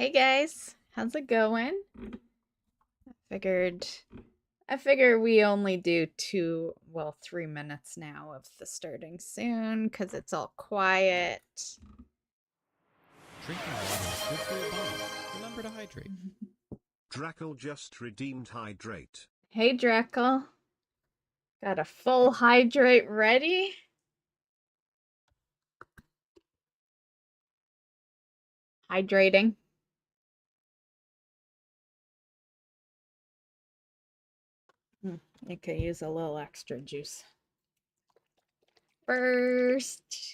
Hey guys, how's it going? Figured I figure we only do 3 minutes now of the starting soon because it's all quiet. Drinking water is good for your body. Remember to hydrate. Drackle just redeemed hydrate. Hey Drackle. Got a full hydrate ready? Hydrating. You could use a little extra juice. First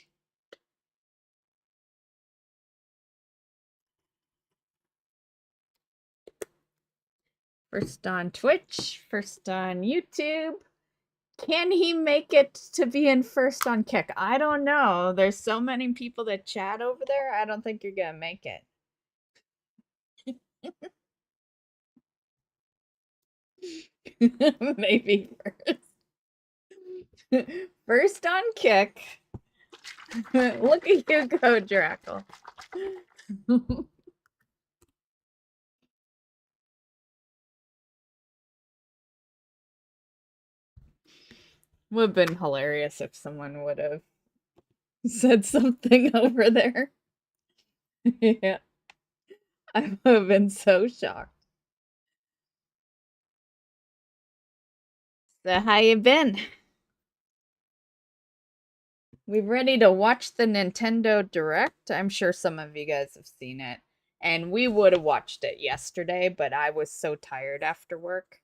on Twitch, first on YouTube. Can he make it to being first on Kick? I don't know. There's so many people that chat over there. I don't think you're gonna make it. Maybe first. First on Kick. Look at you go, Drackle. Would have been hilarious if someone would have said something over there. Yeah. I would have been so shocked. So how you been? We ready to watch the Nintendo Direct? I'm sure some of you guys have seen it. And we would have watched it yesterday, but I was so tired after work.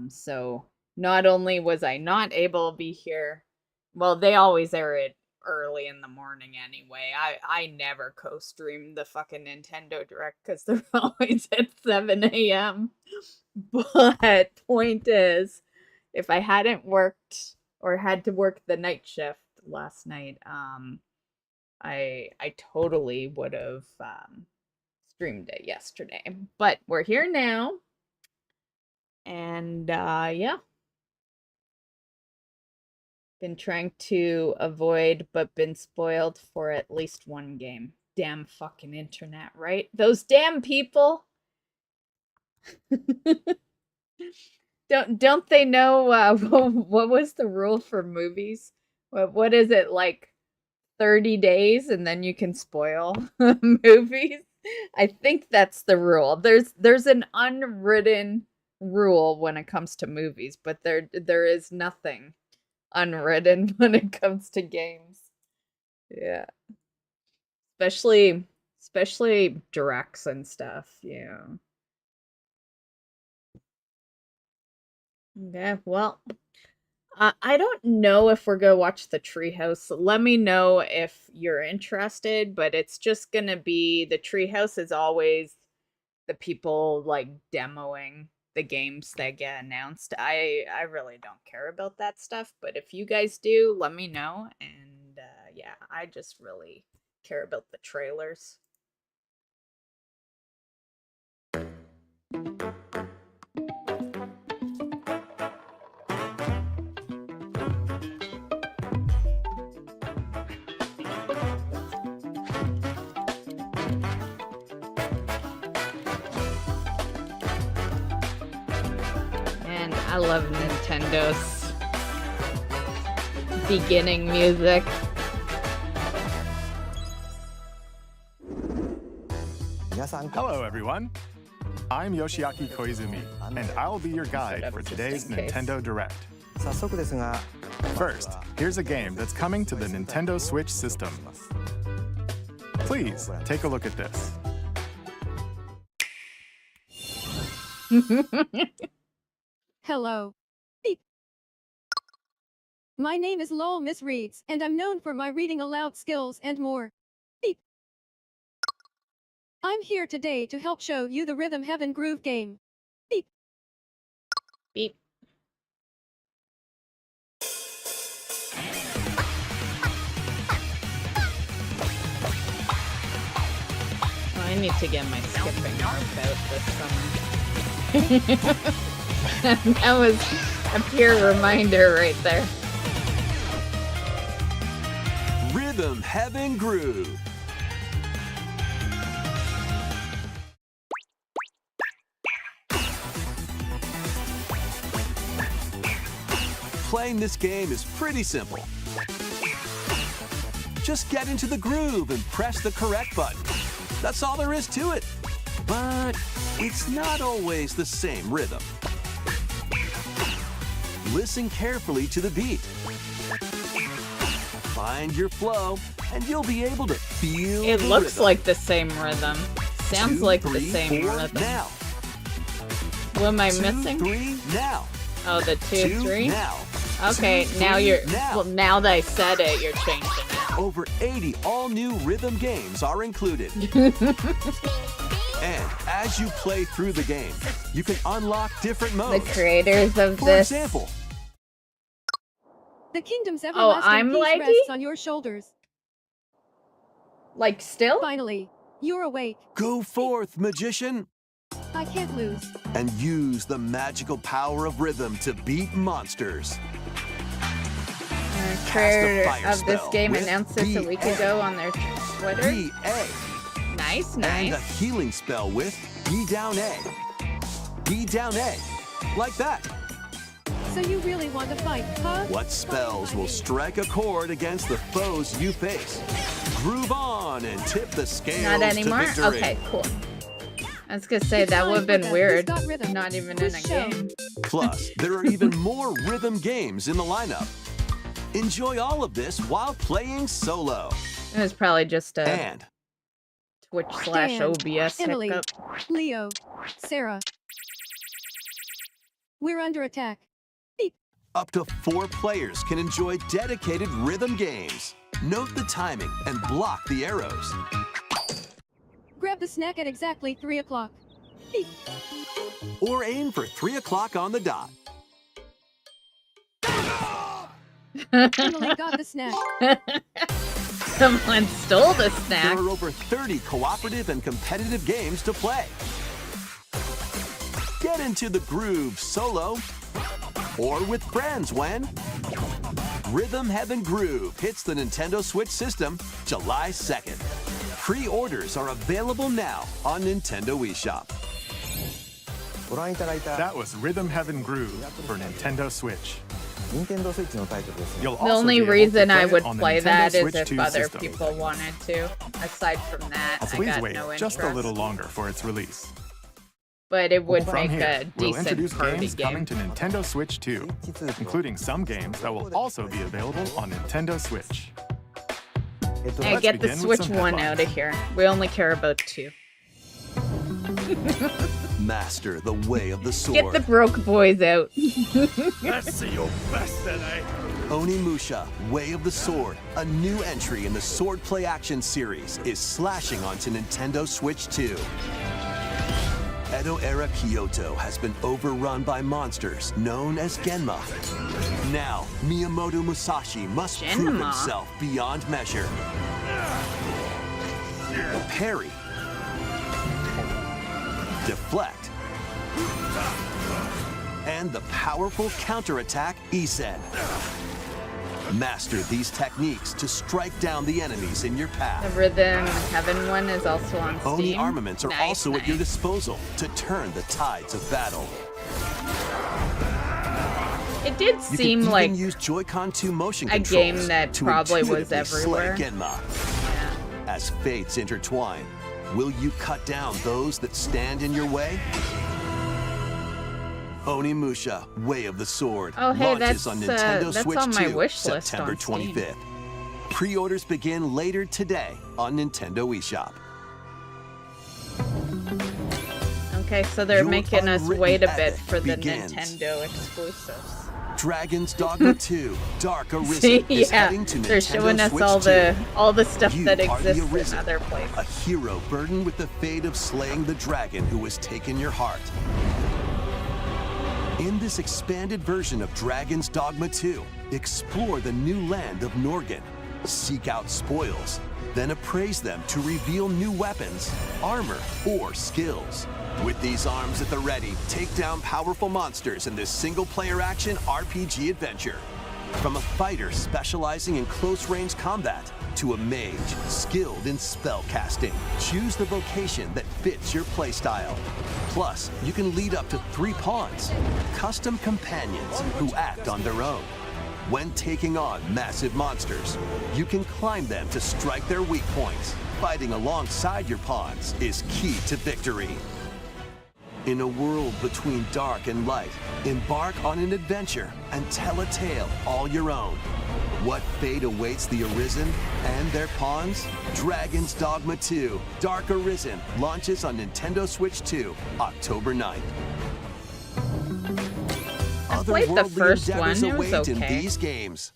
So not only was I not able to be here, well, they always air it early in the morning anyway. I never co-stream the fucking Nintendo Direct because they're always at 7 a.m. But point is, if I hadn't worked or had to work the night shift last night, I totally would have streamed it yesterday. But we're here now. And yeah. Been trying to avoid but been spoiled for at least one game. Damn fucking internet, right? Those damn people. Don't they know what was the rule for movies? What is it, like 30 days and then you can spoil movies? I think that's the rule. There's an unwritten rule when it comes to movies, but there is nothing unwritten when it comes to games. Yeah. Especially directs and stuff, yeah. Okay, well, I don't know if we're gonna watch the Treehouse. Let me know if you're interested, but it's just gonna be the Treehouse is always the people like demoing the games that get announced. I really don't care about that stuff, but if you guys do, let me know. And yeah, I just really care about the trailers. I love Nintendo's beginning music. Hello, everyone. I'm Yoshiaki Koizumi, and I'll be your guide for today's Nintendo Direct. First, here's a game that's coming to the Nintendo Switch system. Please, take a look at this. Hello. Beep. My name is Lowell Miss Reads, and I'm known for my reading aloud skills and more. Beep. I'm here today to help show you the Rhythm Heaven Groove game. Beep. Beep. Oh, I need to get my skipping rope out this summer. That was a pure reminder right there. Rhythm Heaven Groove. Playing this game is pretty simple. Just get into the groove and press the correct button. That's all there is to it. But it's not always the same rhythm. Listen carefully to the beat. Find your flow, and you'll be able to feel It the looks rhythm. like the same rhythm. Sounds 2, like 3, the same 4, rhythm. now. What am I 2, missing? 3, now. Oh, the 2, 2, 3? now. Okay, 2, now 3, you're... now. Well, now that I said it, you're changing it. Over 80 all-new rhythm games are included. And as you play through the game, you can unlock different The modes. creators of For this... example, The kingdom's Oh, everlasting I'm peace laggy? rests on your shoulders. Like, still? Finally, you're awake. go forth, magician, I can't lose. and use the magical power of rhythm to beat monsters. Creator fire of this spell game with announced this a week BA. ago on their Twitter. B-A. Nice, And a nice. healing spell with B down A. B down A. Like that. So you really want to fight, huh? What spells will strike a chord against the foes you face? Groove on and tip the scales Not anymore? to victory. Okay, cool. I was gonna say, It's that time would have for been the weird. Who's Got Rhythm Not even in quiz a show. game. Plus, there are even more rhythm games in the lineup. Enjoy all of this while playing solo. It was probably just a And Twitch/OBS Emily, hiccup. Leo, Sarah. We're under attack. up to 4 players can enjoy dedicated rhythm games. Note the timing and block the arrows. Grab the snack at exactly 3 o'clock. Beep. Or aim for 3 o'clock on the dot. Emily got the snack. Someone stole the There snack. are over 30 cooperative and competitive games to play. Get into the groove solo or with friends when Rhythm Heaven Groove hits the Nintendo Switch system July 2nd. Pre-orders are available now on Nintendo eShop. That was Rhythm Heaven Groove for Nintendo Switch. You'll The also only be able to reason I play it would on the play Nintendo that is Switch if 2 other system. people wanted to. Aside from that, I Please got wait no interest. just a little longer for its release. But it would From make here, a we'll decent introduce party games coming game. to Nintendo Switch 2, including some games that will also be available on Nintendo Switch. Hey, Let's get the begin with Switch some 1 headlines. out of here. We only care about 2. Master the way of the sword. Get the broke boys out. Let's see your best today. Onimusha, Way of the Sword, a new entry in the Sword Play Action series, is slashing onto Nintendo Switch 2. Edo-era Kyoto has been overrun by monsters known as Genma. Now, Miyamoto Musashi must prove Genma? himself beyond measure. Parry. Deflect. And the powerful counterattack Isen. Master these techniques to strike down the enemies in your The path. Rhythm Heaven one is also on Steam. Oni armaments are Nice, also at your nice. disposal to turn the tides of battle. It did You seem can like even use Joy-Con 2 motion a controls game that to probably was intuitively slay everywhere. Genma. yeah. As fates intertwine, will you cut down those that stand in your way? Onimusha, Way of the Sword, Oh, hey, launches that's, on Nintendo that's Switch on my 2 wish list September on Steam. 25th. Pre-orders begin later today on Nintendo eShop. Okay, so they're Your making us unwritten wait a bit epic for the begins. Nintendo exclusives. Dragon's Dogma 2, Dark Arisen See, is yeah, heading to they're Nintendo showing us Switch all the stuff 2. that You are the exists in Arisen, other a places. hero burdened with the fate of slaying the dragon who has taken your heart. In this expanded version of Dragon's Dogma 2, explore the new land of Norgan, seek out spoils, then appraise them to reveal new weapons, armor, or skills. With these arms at the ready, take down powerful monsters in this single-player action RPG adventure. From a fighter specializing in close-range combat to a mage skilled in spell casting, choose the vocation that fits your playstyle. Plus, you can lead up to 3 pawns, custom companions who act on their own. When taking on massive monsters, you can climb them to strike their weak points. Fighting alongside your pawns is key to victory. In a world between dark and light, embark on an adventure and tell a tale all your own. What fate awaits the Arisen and their pawns? Dragon's Dogma 2 Dark Arisen launches on Nintendo Switch 2, October 9th. I played the first one, it was await in okay. these games.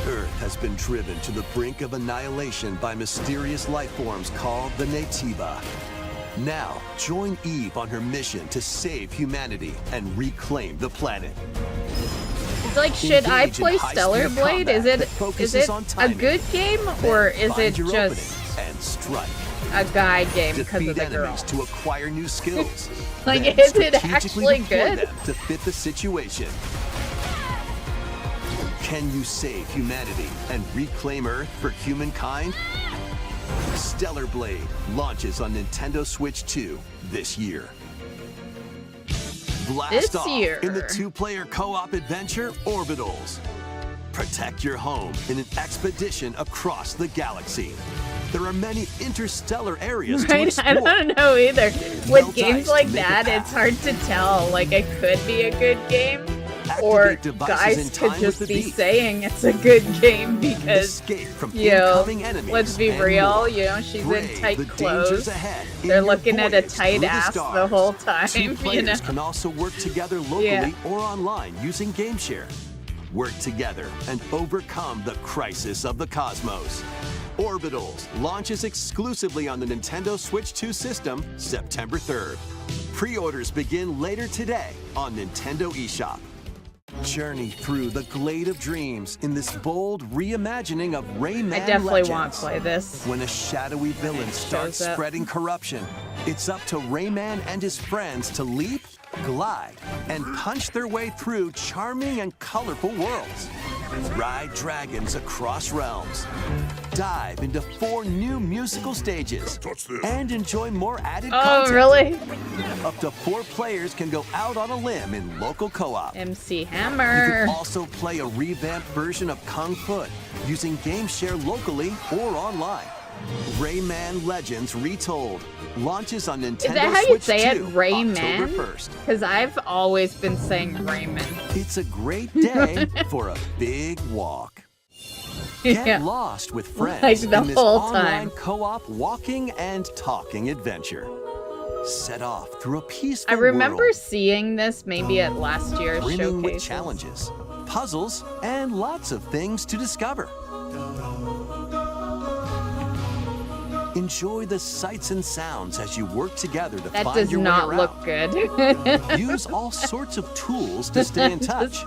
Earth has been driven to the brink of annihilation by mysterious life forms called the Nativa. Now, join Eve on her mission to save humanity and reclaim the planet. It's like, should I Engage in play high-speed Stellar Blade? combat Is that it focuses on a timing. good game, Then or is find it your just openings and strike. a guy game because Defeat of the girl? enemies to acquire new skills. Like, Then is it strategically actually deploy good? them to fit the situation. Can you save humanity and reclaim Earth for humankind? Stellar Blade launches on Nintendo Switch 2 this year. Blast This off year. in the two-player co-op adventure Orbitals. Protect your home in an expedition across the galaxy. There are many interstellar areas to Right? explore. I don't know either. Melt With games ice like to make a that, path. it's hard to tell. Like, it could be a good game, Activate or devices in guys time could with just the be beat. saying it's a good game because, Escape from you know, incoming enemies. let's be and real, more. you know, she's Brave in tight the dangers clothes. ahead in They're your looking at a voyage tight through the ass the stars. whole time, Two you players know. can also work together locally Yeah. or online using GameShare. Work together and overcome the crisis of the cosmos. Orbitals launches exclusively on the Nintendo Switch 2 system September 3rd. Pre-orders begin later today on Nintendo eShop. Journey through the Glade of Dreams in this bold reimagining of Rayman I definitely Legends. want to play this. When a shadowy villain starts shows up. spreading corruption, it's up to Rayman and his friends to leap, glide, and punch their way through charming and colorful worlds. Ride dragons across realms. Dive into 4 new musical stages. And enjoy more added Oh, content. really? Up to 4 players can go out on a limb in local co-op. MC You Hammer. can also play a revamped version of Kung Fu using GameShare locally or online. Rayman Legends Retold launches on Nintendo Is that how you Switch say it? 2, Rayman? October 1st. Because I've always been saying Raymond. It's a great day for a big walk. Get Yeah. lost with friends Like the in this whole online time. co-op walking and talking adventure. Set off through a peaceful I remember world. seeing this maybe at last year's Brimming with showcase. challenges, puzzles, and lots of things to discover. Enjoy the sights and sounds as you work together to That find does your not way look around. good. Use all sorts of tools to stay in touch.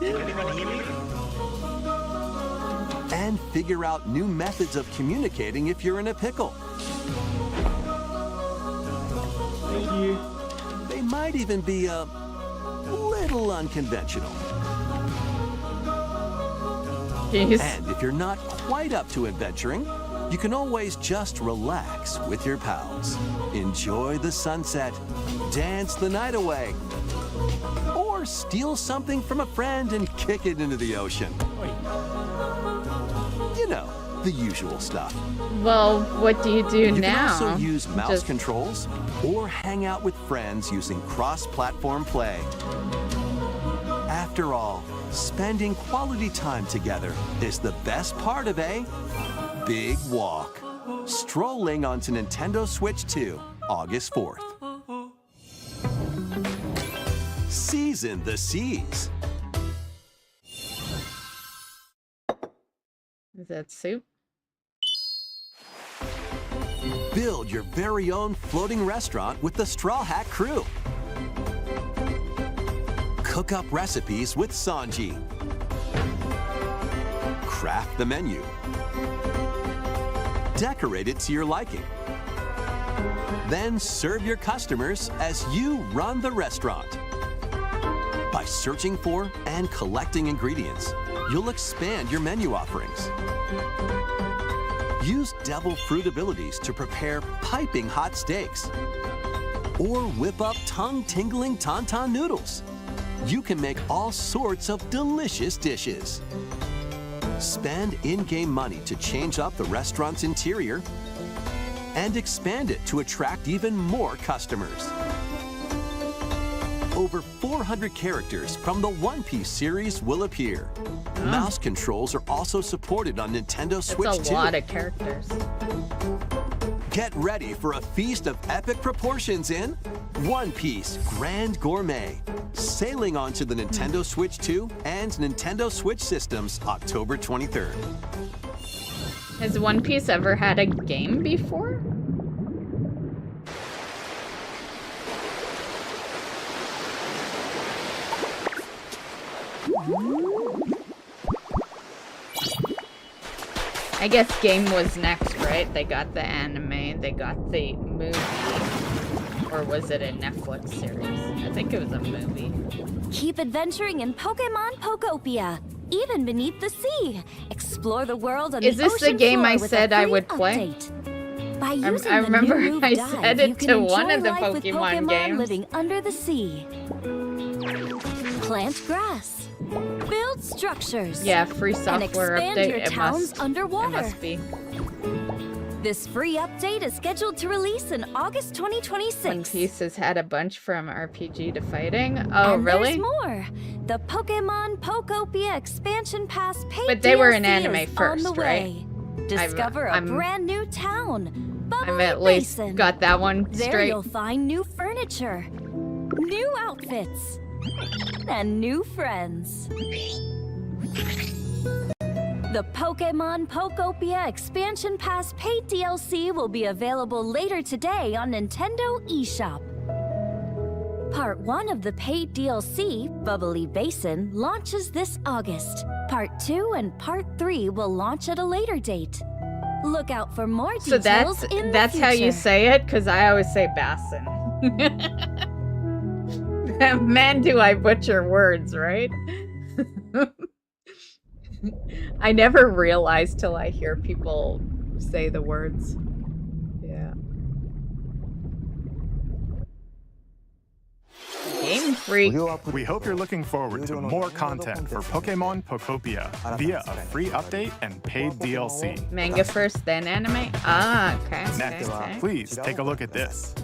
And figure out new methods of communicating if you're in a pickle. They might even be a little unconventional. Jeez. And if you're not quite up to adventuring, you can always just relax with your pals. Enjoy the sunset, dance the night away, or steal something from a friend and kick it into the ocean. You know, the usual stuff. Well, what do you do You now? can also use mouse Just- controls or hang out with friends using cross-platform play. After all, spending quality time together is the best part of a big walk. Strolling onto Nintendo Switch 2, August 4th. Season the Seas. Is that soup? Build your very own floating restaurant with the Straw Hat crew. Cook up recipes with Sanji. Craft the menu. Decorate it to your liking. Then serve your customers as you run the restaurant. By searching for and collecting ingredients, you'll expand your menu offerings. Use devil fruit abilities to prepare piping hot steaks. Or whip up tongue-tingling tauntaun noodles. you can make all sorts of delicious dishes. Spend in-game money to change up the restaurant's interior and expand it to attract even more customers. Over 400 characters from the One Piece series will appear. Mouse controls are also supported on Nintendo Switch 2. That's a lot of characters. Get ready for a feast of epic proportions in One Piece Grand Gourmet, sailing onto the Nintendo Switch 2 and Nintendo Switch systems October 23rd. Has One Piece ever had a game before? I guess game was next, right? They got the anime, they got the movie. Or was it a Netflix series? I think it was a movie. Keep adventuring in Pokemon Pokopia, even beneath the sea. Explore the world on Is the this ocean the game floor I with said a I free would play? update. By using I remember the new move I dive, said you it can to one enjoy of the life with Pokemon Pokemon games. living under the sea. Plant grass. Build structures. Yeah, free And software expand update. your towns It underwater. must be. This free update is scheduled to release in August 2026. One Piece has had a bunch from RPG to fighting. Oh, And really? there's more. The Pokemon Pokopia expansion pass paid But they were in DLC anime is first, on the right? way. Discover I'm- a brand new town, I've Bubbly at least Basin. got that one There straight. you'll find new furniture, new outfits, and new friends. The Pokemon Pokopia Expansion Pass paid DLC will be available later today on Nintendo eShop. Part 1 of the paid DLC, Bubbly Basin, launches this August. Part 2 and Part 3 will launch at a later date. Look out for more So details in that's the how you future. say it? Because I always say Bassin. Man, do I butcher words, right? I never realize till I hear people say the words. Yeah. Game Freak. We hope you're looking forward to more content for Pokemon Pokopia via a free update and paid DLC. Manga first, then anime? Ah, okay. Next, okay. please take a look at this.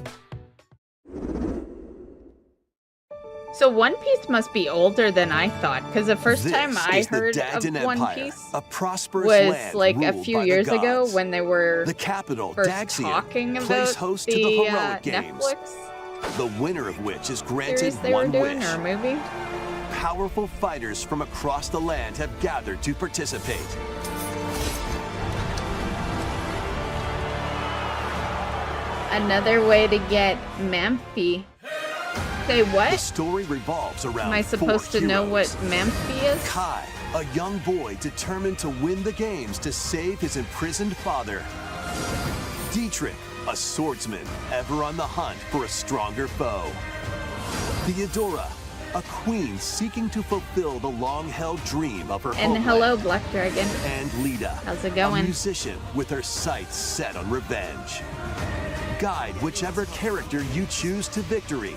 So One Piece must be older than I thought, because the first This time I is the heard of Dagdan One Empire, Piece a prosperous was land like a ruled few by the years ago gods. when they were The capital, first Daxian, talking place about host to the the heroic games, Netflix the winner of which is granted series they were one doing, wish. or movie. Powerful fighters from across the land have gathered to participate. Another way to get Mamphy. Say The what? story revolves around Am I supposed to four know what heroes. Mamphy is? Kai, a young boy determined to win the games to save his imprisoned father. Dietrich, a swordsman ever on the hunt for a stronger foe. Theodora, a queen seeking to fulfill the long-held dream of her And homeland. hello, Black Dragon. And Lita, How's it a going? musician with her sights set on revenge. Guide whichever character you choose to victory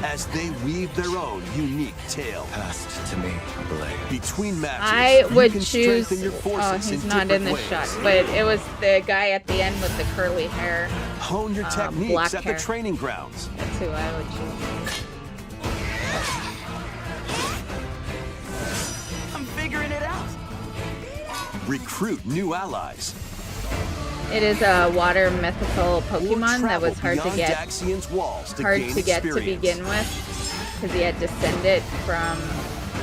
as they weave their own unique tale. Passed to me, blade. Between matches, I you would can choose. strengthen your Oh, forces he's in not in different this ways. shot, but it was the guy at the end with the curly hair. Hone your techniques black at hair. the training grounds. That's who I would choose. I'm figuring it out. Recruit new allies. It is a water mythical Or Pokemon that was travel hard to beyond get. Daxian's walls to Hard gain to get to experience. begin with, because he had descended from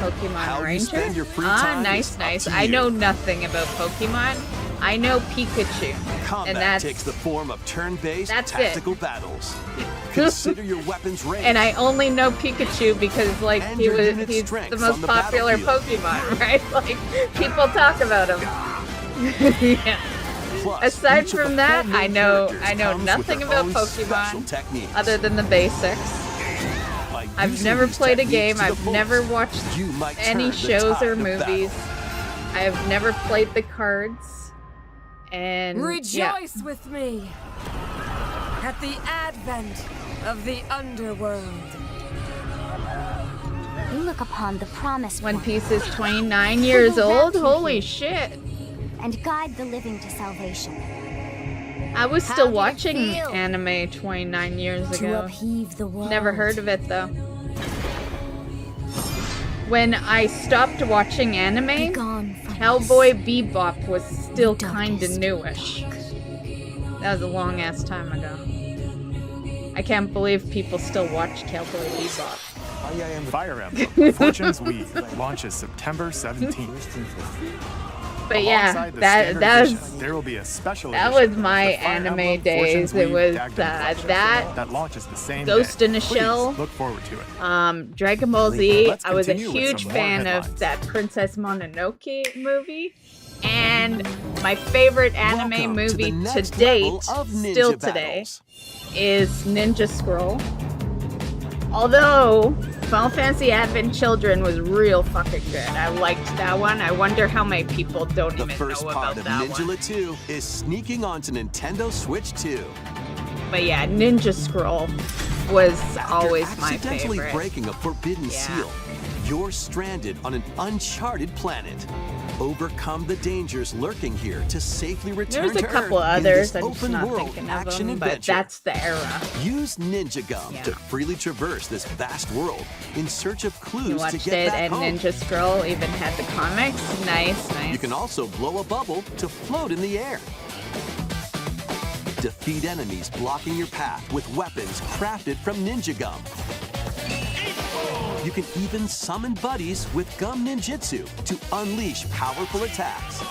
Pokemon How you Ranger. spend your free Ah, time nice, is up nice. to I you. know nothing about Pokemon. I know Pikachu, Combat and that's takes the form of turn-based that's it. tactical battles. Consider your weapons range. and I only know Pikachu because like And he your was unit's he's strengths the on most the popular battlefield. Pokemon, right? Like people talk about him. Yeah. Plus, Aside each of the from that, four main I know characters comes with nothing their about own special Pokemon techniques. other than the basics. By I've using never these played a techniques game. to the I've fullest, never watched you might any turn the shows tide or of movies. battle. I have never played the cards. And Rejoice yeah. with me at the advent of the underworld. We look upon the promised One one Piece is 29 years old? Holy shit. and guide the living to salvation. I was still How did it watching feel? anime 29 years To ago. upheave the world. Never heard of it though. When I stopped watching anime, Be gone from Cowboy us. Bebop was still kinda Darkest newish. That was a long ass time ago. I can't believe people still watch Cowboy Bebop. Fire Emblem Fortune's Weave launches September 17th. But yeah, Alongside the that standard that edition, was there will be a special that edition, was my the Fire anime Emblem days. Fortune's It Weave was Dagden Collection that launches the same Ghost day. in a Please Shell. look forward to it. Dragon Ball Z. Let's I was a continue with huge some more fan of headlines. that Princess Mononoke movie. And my favorite anime Welcome to movie the to next date, level of ninja still today, battles. is Ninja Scroll. Although Final Fantasy Advent Children was real fucking good. I liked that one. I wonder how many people don't The even first know part about of that one. Ninja 2 is sneaking onto Nintendo Switch 2. But yeah, Ninja Scroll was After always my accidentally favorite. breaking a forbidden Yeah. seal, you're stranded on an uncharted planet. Overcome the dangers lurking here to safely return There's a to couple Earth in others, this I'm just open not world thinking of action them, but adventure. that's the era. Use Ninja Gum Yeah. to freely traverse this vast world in search of clues You to watched get it, back and home. Ninja Scroll even had the comics. Nice, nice. You can also blow a bubble to float in the air. Defeat enemies blocking your path with weapons crafted from Ninja Gum. You can even summon buddies with Gum Ninjutsu to unleash powerful attacks.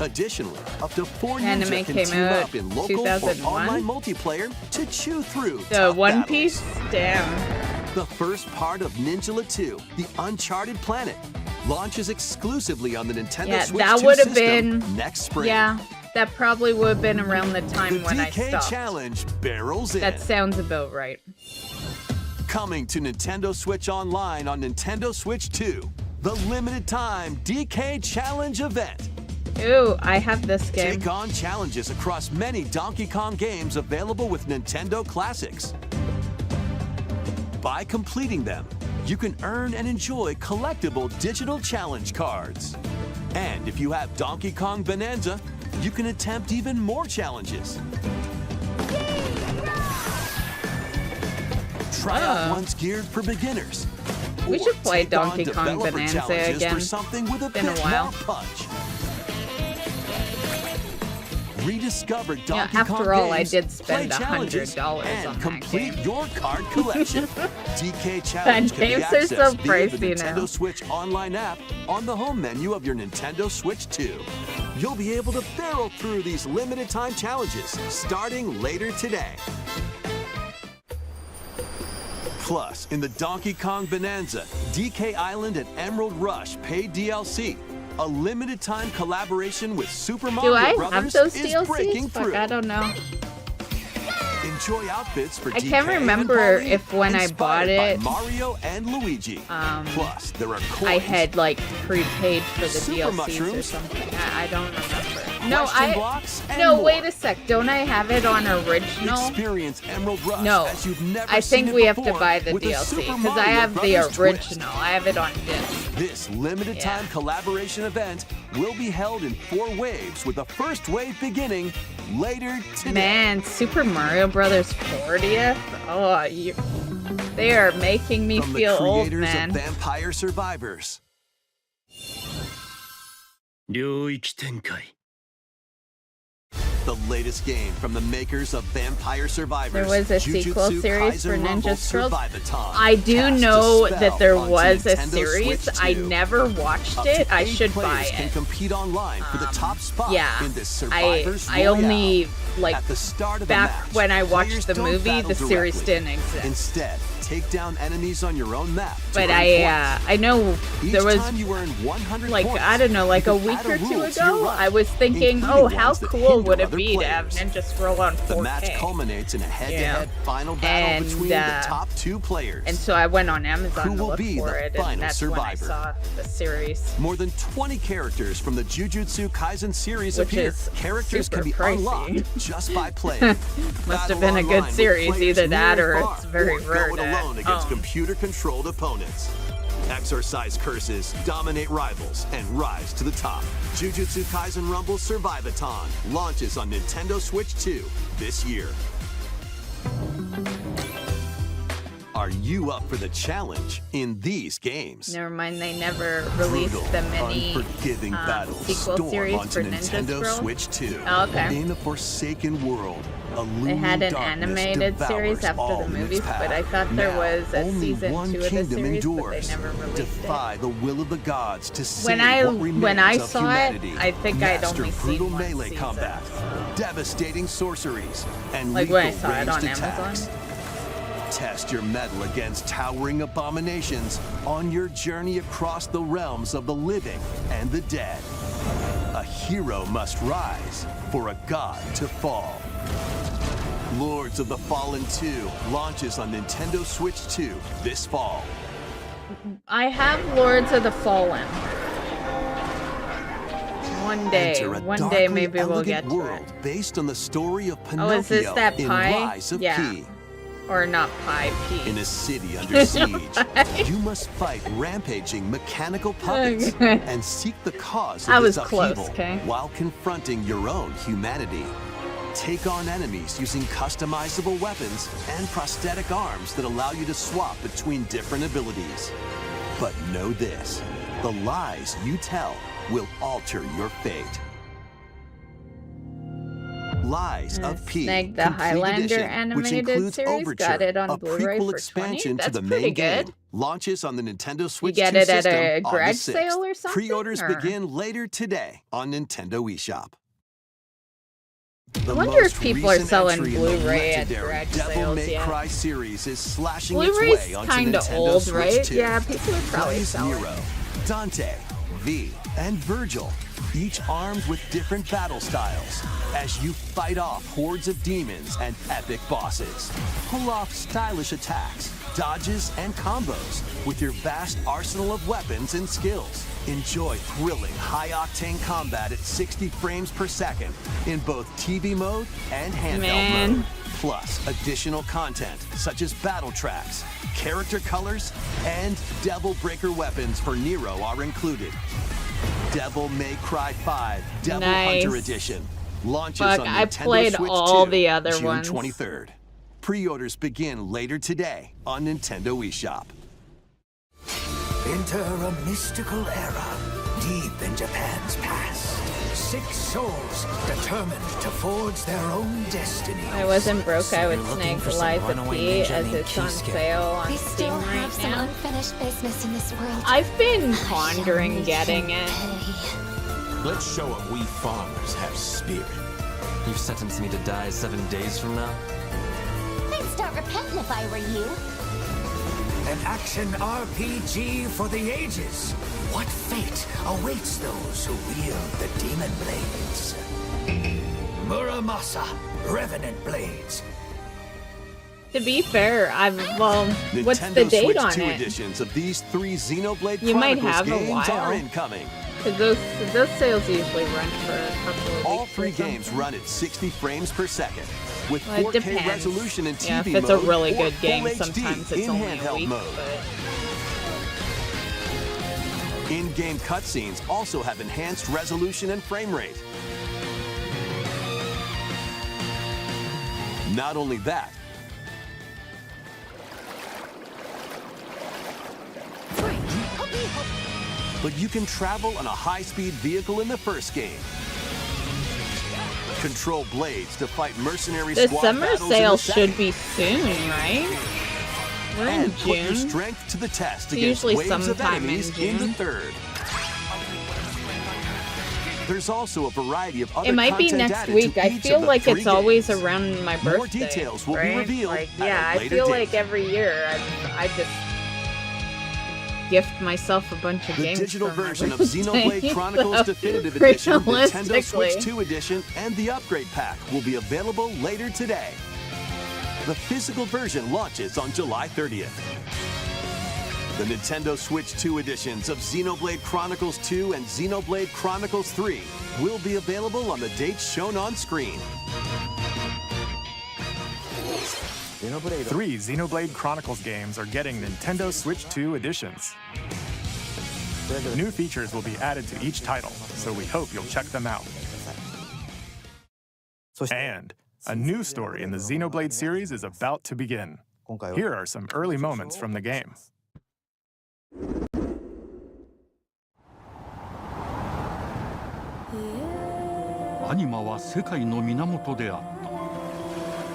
Additionally, up to 4 Anime ninja can came team out up in local or 2001? online multiplayer to chew through The tough One battles. Piece? Damn. The first part of Ninja 2, The Uncharted Planet, launches exclusively on the Nintendo Yeah, Switch that 2 would have system been. next spring. Yeah, that probably would have been around the time The when I DK stopped. Challenge barrels in. That sounds about right. Coming to Nintendo Switch Online on Nintendo Switch 2, the limited time DK Challenge event. Ooh, I have this game. Take on challenges across many Donkey Kong games available with Nintendo Classics. By completing them, you can earn and enjoy collectible digital challenge cards. And if you have Donkey Kong Bonanza, you can attempt even more challenges. Try out ones geared for beginners. We Or should play take on Donkey Kong developer Bonanza challenges again. for something with a Been a bit while. more punch. Rediscover Donkey Yeah, Kong after all, I games, did spend play challenges, $100 and on that complete game. your card collection. DK Challenge can be games are so accessed via the pricey Nintendo now. Switch Online app on the home menu of your Nintendo Switch 2. You'll be able to barrel through these limited time challenges starting later today. Plus, in the Donkey Kong Bonanza, DK Island and Emerald Rush paid DLC, a limited time collaboration with Super Mario Do I Brothers have those is breaking DLCs? Fuck, through. I don't know. Enjoy outfits for I DK can't and remember Pauline, if when I bought inspired it, by Mario and Luigi. Plus, there are coins. I had like prepaid for the Super DLCs or mushrooms. something. I don't remember. No, Question blocks, and no. more. Wait a sec. Don't I have it on original? Experience Emerald Rush No, as you've never I seen think it we have to before buy the with a DLC Super because I Mario have the Brothers original. twist. I have it on disc. This limited time collaboration event will be held in 4 waves, with the first wave beginning later today. Man, Super Mario Brothers 40th. Oh, they are making me From feel the old, creators man. of Vampire Survivors. 領域展開 The latest game from the makers of Vampire Survivors. There was a Jujutsu sequel series for Kaisen Ninja Rumble Scrolls. Survivathon. I do Cast a know spell that there onto was a Nintendo series. Switch I 2. never watched Up to it. I 8 should buy players can it. compete online for the top spot Yeah, in this Survivors I only Royale. At the start of the back match, when I watched players the don't movie, battle the series directly. didn't exist. Instead, take down enemies on your own map. to But earn points. I know Each there was time you earn 100 like points, I don't know, like you a can week add or a two rule to your ago, rush, I was thinking, including oh, how ones that cool hinder would it other be to have players. Ninja Scroll on 4K? The match culminates in a head-to-head final battle And, between the top 2 players. And so I went on Amazon Who to will look be for the it, final and that's when I survivor? saw the series. More than 20 characters from the Jujutsu Kaisen series Which appear. is Characters can super be pricey. unlocked just by playing. Must have Battle been a good online with series, players either that near or and far, it's very or rare go it to alone against own. computer-controlled opponents. Exorcise curses, dominate rivals, and rise to the top. Jujutsu Kaisen Rumble Survive-a-thon launches on Nintendo Switch 2 this year. Are you up for the challenge in these games? Never mind, they never released the mini unforgiving battles sequel storm series onto for Ninja Nintendo Scroll. Switch 2. Oh, okay. In a forsaken world, a They had looming an darkness animated devours series after all the in its movies, but I path. thought there Now, was a only season one 2 of the kingdom series, but endures. they never released Defy it. the will of the gods to save When I what saw humanity. it, I think I'd Master only seen brutal one melee season, combat, devastating sorceries, and Like lethal when I saw it ranged on attacks. Amazon. Test your mettle against towering abominations on your journey across the realms of the living and the dead. A hero must rise for a god to fall. Lords of the Fallen 2 launches on Nintendo Switch 2 this fall. I have Lords of the Fallen. One day maybe we'll get to world it. based on the story of Oh, is this Pinocchio that in pie? Rise of Yeah. P. Or not pie, P. In a city under siege, you must fight rampaging mechanical puppets Okay. and seek the cause I of was this close, upheaval okay? while confronting your own humanity. Take on enemies using customizable weapons and prosthetic arms that allow you to swap between different abilities. But know this, the lies you tell will alter your fate. Lies of P, Snagged the Complete Highlander Edition, which animated includes series, Overture, got it on a Blu-ray prequel for expansion 20. to That's the pretty main good. game. Launches on the Nintendo Switch get 2 it at system a August garage 6th. sale or something, Pre-orders or? begin later today on Nintendo eShop. I The wonder if most people are recent selling entry in the Blu-ray at legendary garage Devil sales May yet. Cry series is slashing its Blu-ray's way onto kinda Nintendo old, Switch right? 2. Yeah, people are probably Plays selling. Nero, Dante, V, and Virgil, each armed with different battle styles, as you fight off hordes of demons and epic bosses. Pull off stylish attacks, dodges, and combos with your vast arsenal of weapons and skills. Enjoy thrilling, high-octane combat at 60 frames per second in both TV mode and handheld mode. Plus, additional content such as battle tracks, character colors, and Devil Breaker weapons for Nero are included. Devil May Cry 5 Devil Nice. Hunter Edition launches Fuck, on I Nintendo played Switch all 2, the other June ones. 23rd. Pre-orders begin later today on Nintendo eShop. Enter a mystical era deep in Japan's past. 6 souls determined to forge their own destiny. If I wasn't broke, I would We're looking snag for some Lies of runaway P ninja as named it's on Keisuke. sale on We Steam still have right some now. unfinished business in this world. I've been I shall pondering make getting him it. pay. Let's show 'em we farmers have spirit. You've sentenced me to die 7 days from now? I'd start repenting if I were you. An action RPG for the ages. What fate awaits those who wield the demon blades? Muramasa, Revenant Blades. To be fair, what's the Nintendo date Switch on 2 it? editions of these 3 Xenoblade You might Chronicles have a games while. are incoming. Because those sales usually run for a couple of All weeks. 3 or something. games run at 60 frames per second with Well, it 4K depends. resolution in TV Yeah, if mode it's a really or good full game, HD sometimes it's in only a handheld week. mode. In-game cutscenes also have enhanced resolution and frame rate. Not only that, but you can travel on a high-speed vehicle in the first game. Control blades to fight mercenary The squad summer battles in sale the should second. be soon, right? We're in And put your June. strength to the test It's against usually waves of sometime in enemies in the June. third. There's also a variety of other It might be content next added week. to I each feel of the like 3 it's always games. around my birthday. More details will be right? revealed Like, at yeah, a I later feel date. like every year I just gift myself a bunch of The games digital for my version of birthday, Xenoblade Chronicles so Definitive Edition, Nintendo realistically- Switch 2 Edition, and the Upgrade Pack will be available later today. The physical version launches on July 30th. The Nintendo Switch 2 editions of Xenoblade Chronicles 2 and Xenoblade Chronicles 3 will be available on the dates shown on screen. 3 Xenoblade Chronicles games are getting Nintendo Switch 2 editions. New features will be added to each title, so we hope you'll check them out. And a new story in the Xenoblade series is about to begin. Here are some early moments from the game.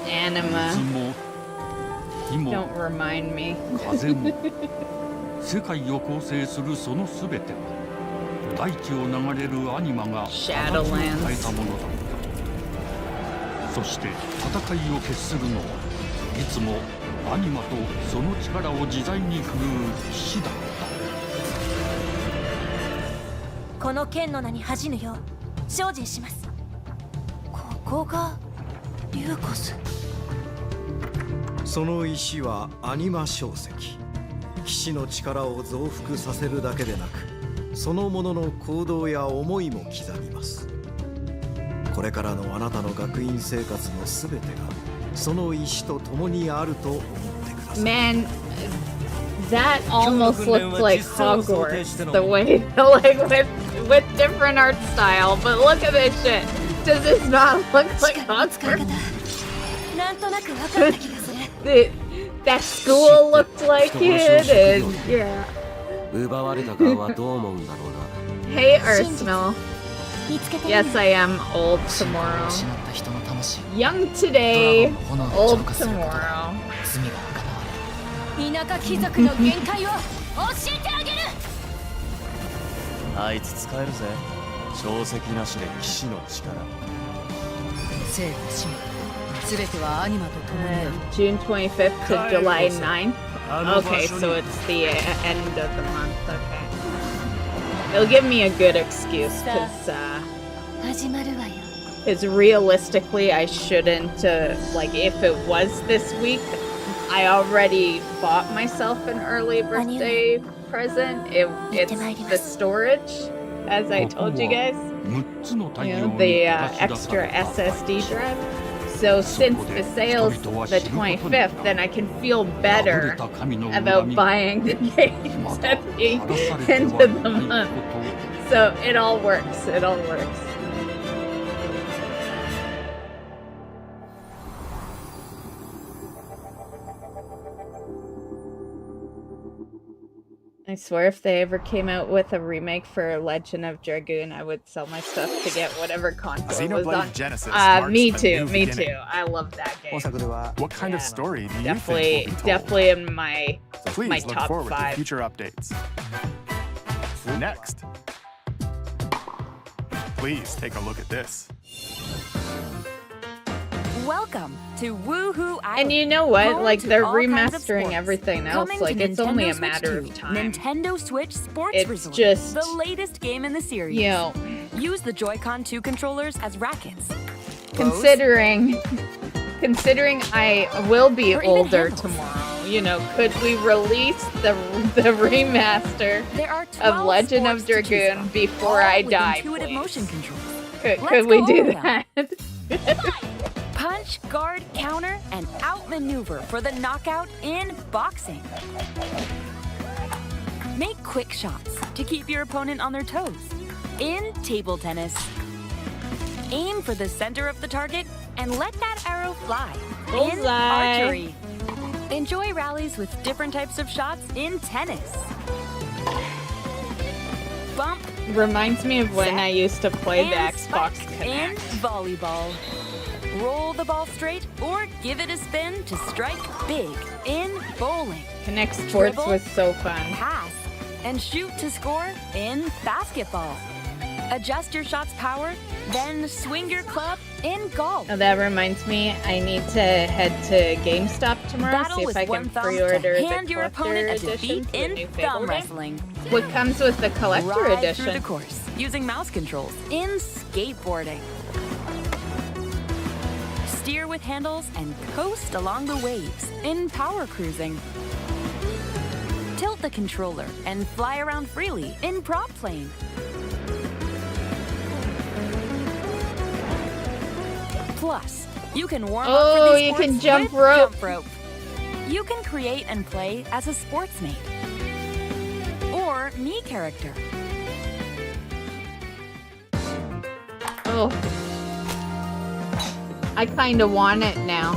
Anima. Don't remind me. 世界を構成するそのすべては大地を流れるアニマが形を変えたものだった。そして戦いを決するのはいつもアニマとその力を自在に振るう騎士だった。この剣の名に恥じぬよう精進します。ここがリューコス。その石はアニマ小石。騎士の力を増幅させるだけでなく、そのものの行動や思いも刻みます。これからのあなたの学院生活のすべてがその石と共にあると思ってください。Man, that almost looked like Hogwarts, the way, like with different art style. But look at this shit. Does this not look like Hogwarts? なんとなく分かった気がすThat る。school looked like it, and yeah. 奪われた側はどう思うんだろうな。Hey, Arsenal. Yes, I am old tomorrow. Young today, old tomorrow. 田舎貴族の限界を教えてあげる。あいつ使えるぜ。小石なしで騎士の力。生と死全てはアニマと共にある。June 25th to July 9th. Okay, so it's the end of the month. Okay. It'll give me a good excuse, because realistically, I shouldn't, like, if it was this week, I already bought myself an early birthday present. It's the storage, as I told you guys. You know, the extra SSD drive. So since the sale's the 25th, then I can feel better about buying the games at the end of the month. So it all works. It all works. I swear if they ever came out with a remake for Legend of Dragoon, I would sell my stuff to get whatever console it was on. Genesis Me too, me too. I love that game. What kind of story do you definitely, think will be told? Definitely in my, Please my look top forward 5. to future updates. Next, please take a look at this. Welcome to Woohoo Island. And you know what? Home Like, to they're all kinds of remastering sports. everything else. Coming Like, to it's only Nintendo a matter Switch of 2, time. Nintendo Switch Sports It's Resort, just, the latest game in the series. you know, Use the Joy-Con 2 controllers as rackets. considering I will be Or even older handles. tomorrow, you know, could we release the remaster There are of Legend of sports to choose Dragoon from, before all I with die, intuitive please? motion controls. Could Let's we go do over them. that? Punch, guard, counter, and outmaneuver for the knockout in boxing. Make quick shots to keep your opponent on their toes. In table tennis, aim for the center of the target and let that arrow fly. In Bullseye. archery, enjoy rallies with different types of shots in tennis. Bump Reminds me of when I used to play the and Xbox spike in Connect. volleyball. Roll the ball straight or give it a spin to strike big in bowling. Connect Sports Dribble, was so fun. Pass and shoot to score in basketball. Adjust your shot's power, then swing your club in golf. Oh, that reminds me, I need to head to GameStop tomorrow, Battle see if with I one can thumb pre-order to the hand your collector opponent a edition defeat for the in new thumb Fable game. wrestling. What comes with the collector Ride edition? through the course using mouse controls in skateboarding. Steer with handles and coast along the waves in power cruising. Tilt the controller and fly around freely in prop plane. Plus, you can warm up for Oh, these you sports can jump with rope. jump rope. You can create and play as a sportsmate or me character. Oh. I kind of want it now.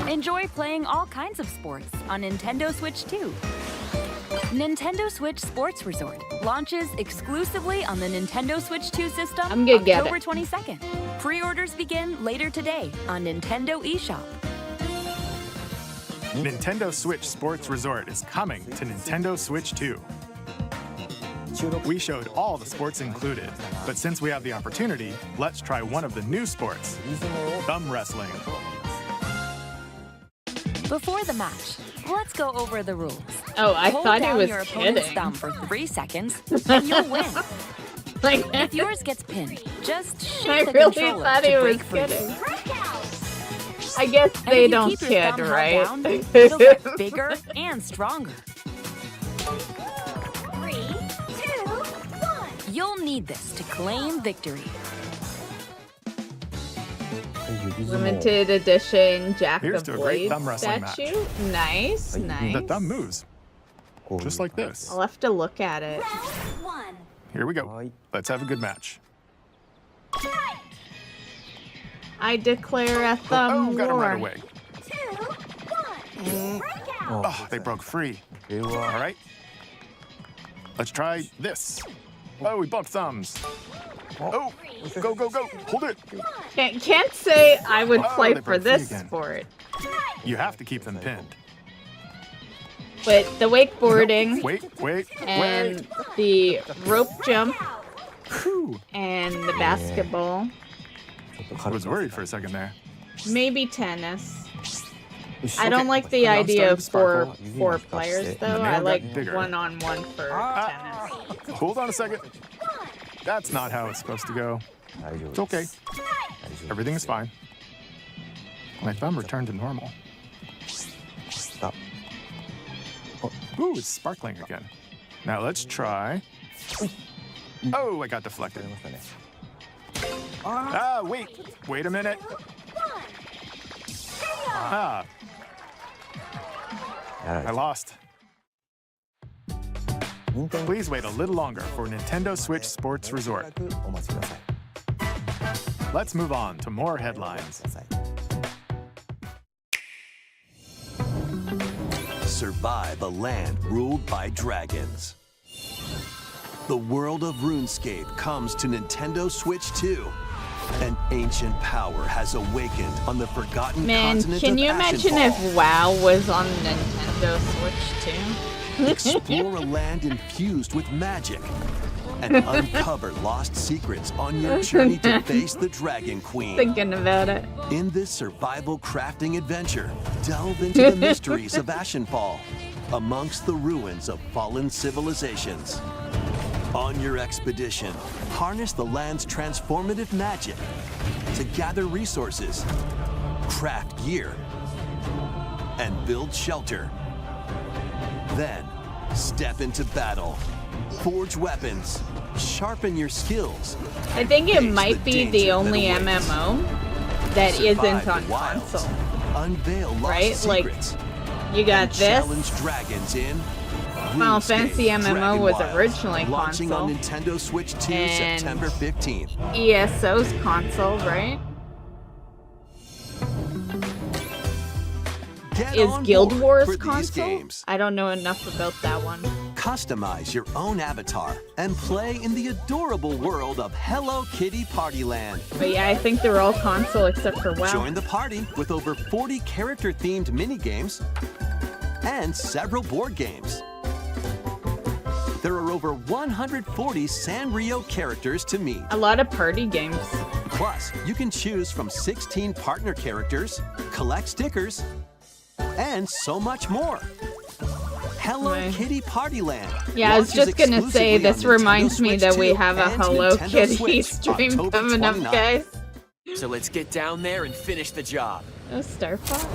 Enjoy playing all kinds of sports on Nintendo Switch 2. Nintendo Switch Sports Resort launches exclusively on the Nintendo Switch 2 system I'm gonna get October it. 22nd. Pre-orders begin later today on Nintendo eShop. Nintendo Switch Sports Resort is coming to Nintendo Switch 2. We showed all the sports included, but since we have the opportunity, let's try one of the new sports, thumb wrestling. Before the match, let's go over the rules. Oh, I Hold thought he down was your opponent's kidding. thumb for 3 seconds, and you'll win. Like, If yours gets pinned, just I shake the really controller thought he to was break free. kidding. I guess And they if you don't keep your kid, thumb held right? down, it'll get bigger and stronger. 3, 2, 1. You'll need this to claim victory. Limited edition Jack Here's of to a great Blades thumb wrestling match. statue. Nice, nice. The thumb moves, just like this. I'll have to look at it. Round 1. Here we go. Let's have a good match. I declare a thumb Oh, got him war. right away. 2, 1. Breakout. Oh, they broke free. All right. Let's try this. Oh, we bumped thumbs. Oh, go, go, go. Hold it. Can't say I would Oh, play they for broke free this again. sport. You have to keep them pinned. But the wakeboarding Wait, wait, and wait. the rope jump Whew. and the basketball, I was worried for a second there. maybe tennis. I don't like the I'm idea of starting to four players though. The I nail like got bigger. one-on-one for tennis. Hold on a second. That's not how it's supposed to go. It's okay. Everything is fine. My thumb returned to normal. Stop. Ooh, it's sparkling again. Now let's try. Oh, I got deflected. Ah, wait a minute. Ah, I lost. Please wait a little longer for Nintendo Switch Sports Resort. Let's move on to more headlines. Survive a land ruled by dragons. The world of RuneScape comes to Nintendo Switch 2. An ancient power has awakened on the forgotten Man, continent can of you imagine Ashenfall. if WoW was on Nintendo Switch too? Explore a land infused with magic and uncover lost secrets on your journey to face the Dragon Queen. Thinking about it. In this survival crafting adventure, delve into the mysteries of Ashenfall, amongst the ruins of fallen civilizations. On your expedition, harness the land's transformative magic to gather resources, craft gear, and build shelter. Then, step into battle, forge weapons, sharpen your skills. I think it Face might be danger the that only awaits. MMO that Survive isn't the on wilds, console. Unveil lost Right? Like, secrets. You got and this. challenge dragons in Final RuneScape Fantasy MMO Dragon was Wilds, originally launching console. on Nintendo Switch 2 And September 15th. ESO's console, right? Get Is on Guild board Wars for these console? games. I don't know enough about that one. Customize your own avatar and play in the adorable world of Hello Kitty Partyland. But yeah, I think they're all console except for WoW. Join the party with over 40 character-themed minigames and several board games. There are over 140 Sanrio characters to meet. A lot of party games. Plus, you can choose from 16 partner characters, collect stickers, and so much more. Hello Kitty Partyland. Yeah, I was launches just gonna say, exclusively this on Nintendo reminds me Switch that we 2 have a and Hello Nintendo Kitty Switch, stream October coming up, 29th. guys. So let's get down there and finish the job. Oh, Star Fox.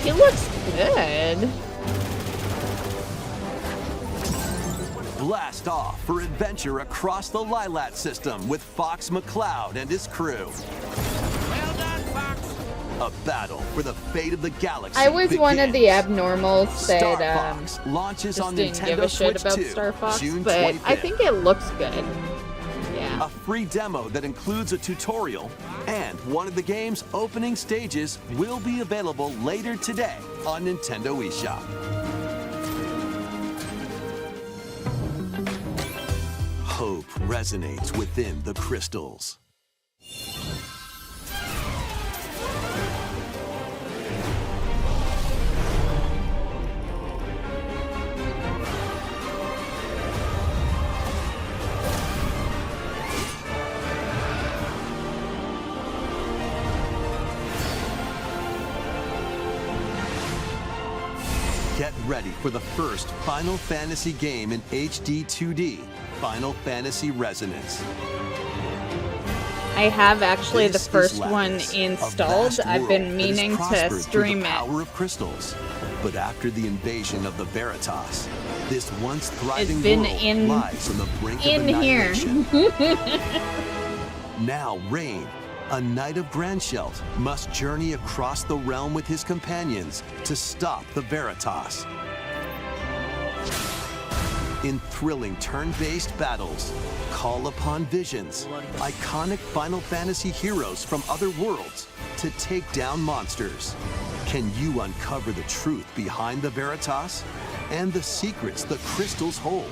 He looks good. blast off for adventure across the Lilat system with Fox McCloud and his crew. Well done, Fox. A battle for the fate of the galaxy. I was one of the begins. abnormals Star that Fox launches just on didn't Nintendo give a shit Switch about 2, Star Fox, June but 25th. I think it looks good. Yeah. A free demo that includes a tutorial, and one of the game's opening stages will be available later today on Nintendo eShop. Hope resonates within the crystals. Get ready for the first Final Fantasy game in HD 2D, Final Fantasy Resonance. I have actually This the first is one Lattice, a installed. vast I've world been that has meaning to prospered through stream the it. power of crystals. But after the invasion of the Veritas, this once thriving been world in- lies on the brink in of here. annihilation. Now Rain, a knight of Grandshelt, must journey across the realm with his companions to stop the Veritas. In thrilling turn-based battles, call upon visions, iconic Final Fantasy heroes from other worlds to take down monsters. Can you uncover the truth behind the Veritas and the secrets the crystals hold?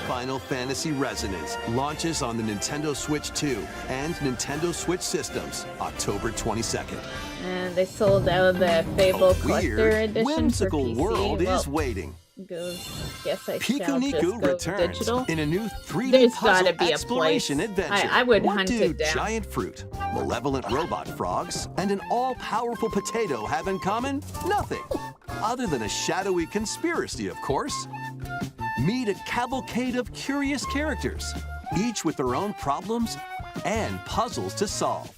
Final Fantasy Resonance launches on the Nintendo Switch 2 and Nintendo Switch systems October 22nd. And they sold out the Fable A Collector weird, Edition whimsical for PC. world Well, is waiting. Guess I shall Piku just Niku go returns digital. in a new 3D There's puzzle gotta be a exploration place. adventure. I would What hunt do it down. giant fruit, malevolent robot frogs, and an all-powerful potato have in common? Nothing. Other than a shadowy conspiracy, of course. Meet a cavalcade of curious characters, each with their own problems and puzzles to solve.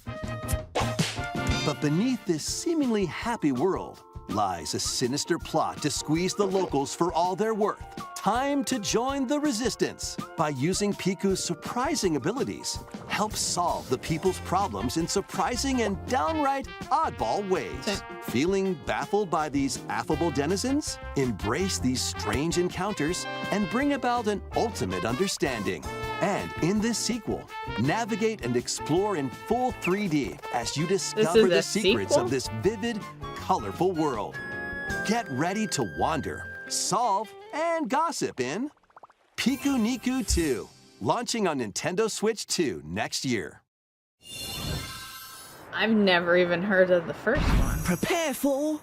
But beneath this seemingly happy world lies a sinister plot to squeeze the locals for all they're worth. Time to join the resistance by using Piku's surprising abilities. Help solve the people's problems in surprising and downright oddball ways. Feeling baffled by these affable denizens? Embrace these strange encounters and bring about an ultimate understanding. And in this sequel, navigate and explore in full 3D as you discover the secrets sequel? of this vivid, colorful world. Get ready to wander, solve, and gossip in Piku Niku 2, launching on Nintendo Switch 2 next year. I've never even heard of the first one. Prepare for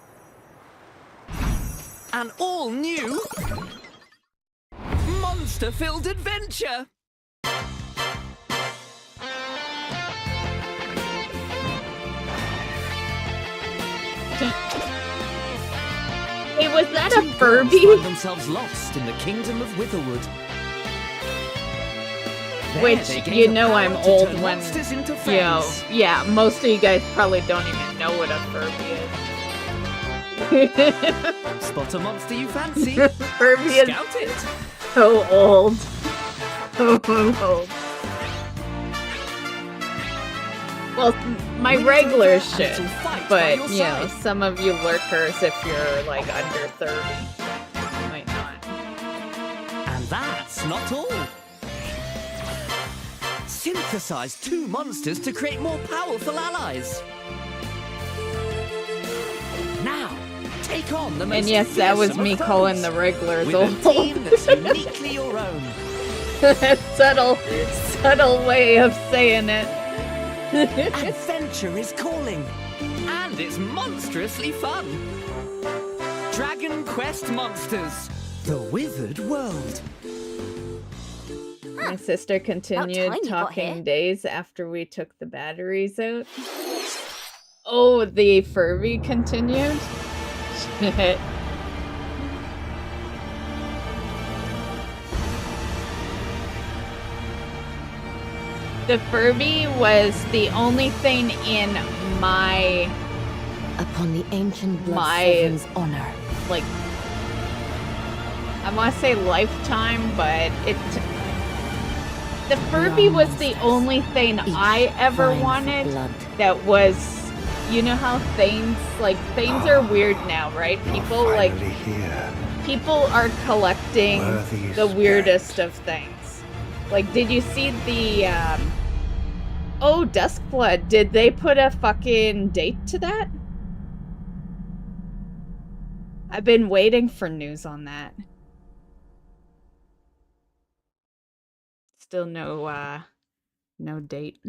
an all-new monster-filled adventure. Hey, was that a Two girls Furby? find themselves lost in the kingdom of Witherwood. There Which, they gain you the know power I'm to old turn when, monsters into you know, friends. yeah, most of you guys probably don't even know what a Furby is. Spot a monster you fancy. Furby is Scout it. so old. So old. Well, my regulars should, but, you know, some of you lurkers, if you're, like, under 30, might not. And that's not all. Synthesize two monsters to create more powerful allies. Now, take on the most And yes, that was fearsome me of calling foes the regulars with old. a team that's uniquely your own. subtle way of saying it. Adventure is calling, and it's monstrously fun. Dragon Quest Monsters, the Withered World. My sister continued tiny talking boy. days after we took the batteries out. Oh, the Furby continued? Shit. The Furby was the only thing in my... Upon the ancient blood my... sovereign's honor. like... I want to say Lifetime, but the Furby was the only thing I ever wanted that was, you know how things are weird now, right? People people are collecting the weirdest of things. Like, did you see the oh, Duskblood, did they put a fucking date to that? I've been waiting for news on that. Still no date.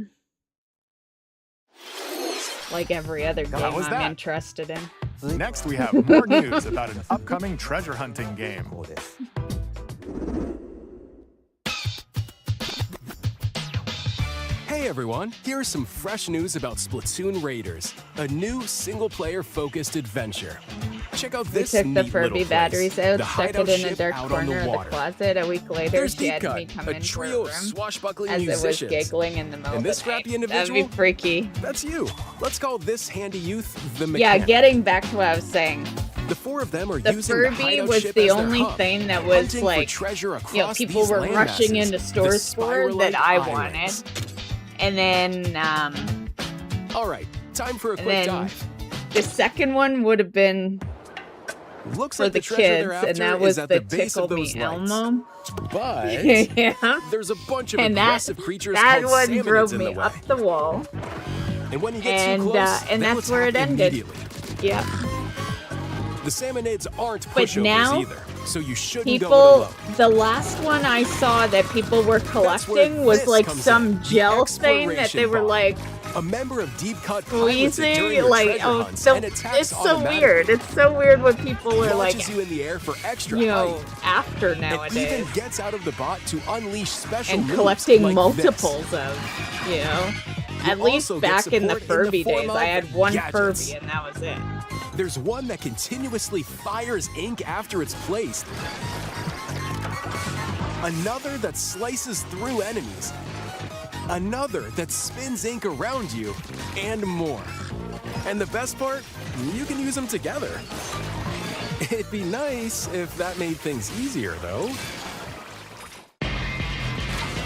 Like every other game I'm interested in. Next, we have more news about an upcoming treasure hunting game. Hey everyone, here's some fresh news about Splatoon Raiders, a new single-player focused adventure. Check out this We took the neat Furby little batteries place, out, the stuck hideout it in a ship dark out on corner the of the water. closet. A week later, There's she had Deep me Cut, come a in for trio a of room swashbuckling as musicians. it was giggling in the middle And of this the scrappy night. individual, That'd be freaky. That's you. Let's call this handy youth the Yeah, mechanic. getting back to what I was saying. The four of them are The using Furby the hideout was ship the as their only hub, thing that was hunting for like, treasure you know, across people these were land rushing masses, into the stores for that Spiralite I Islands. wanted. And then, All right, time for a and quick then dive. the second one would have been Looks for like the treasure kids, they're and that after was is at the the base Tickle of those Me lights. Elmo. But Yeah. there's a bunch of And that, aggressive creatures that called one salmonids drove in me the way. up the wall. And when you get And too close, and they'll that's where it attack ended. immediately. Yeah. The salmonids aren't But pushovers now, either, so you shouldn't go it people, alone. the last one I saw that people were collecting was this like comes some in, the gel thing that they exploration were ball. like A member of Deep Cut pilots it during squeezing, your like, treasure oh, hunts so and attacks it's so automatically. weird. It's so weird when people are like, Launches you in the air for extra you know, height. after And nowadays. even gets out of the bot to unleash special And moves collecting like multiples this. of, you know. You At least also get back in the support in the Furby form days, of I had one gadgets. Furby and that was it. There's one that continuously fires ink after it's placed. Another that slices through enemies. Another that spins ink around you, and more. And the best part, you can use them together. It'd be nice if that made things easier, though.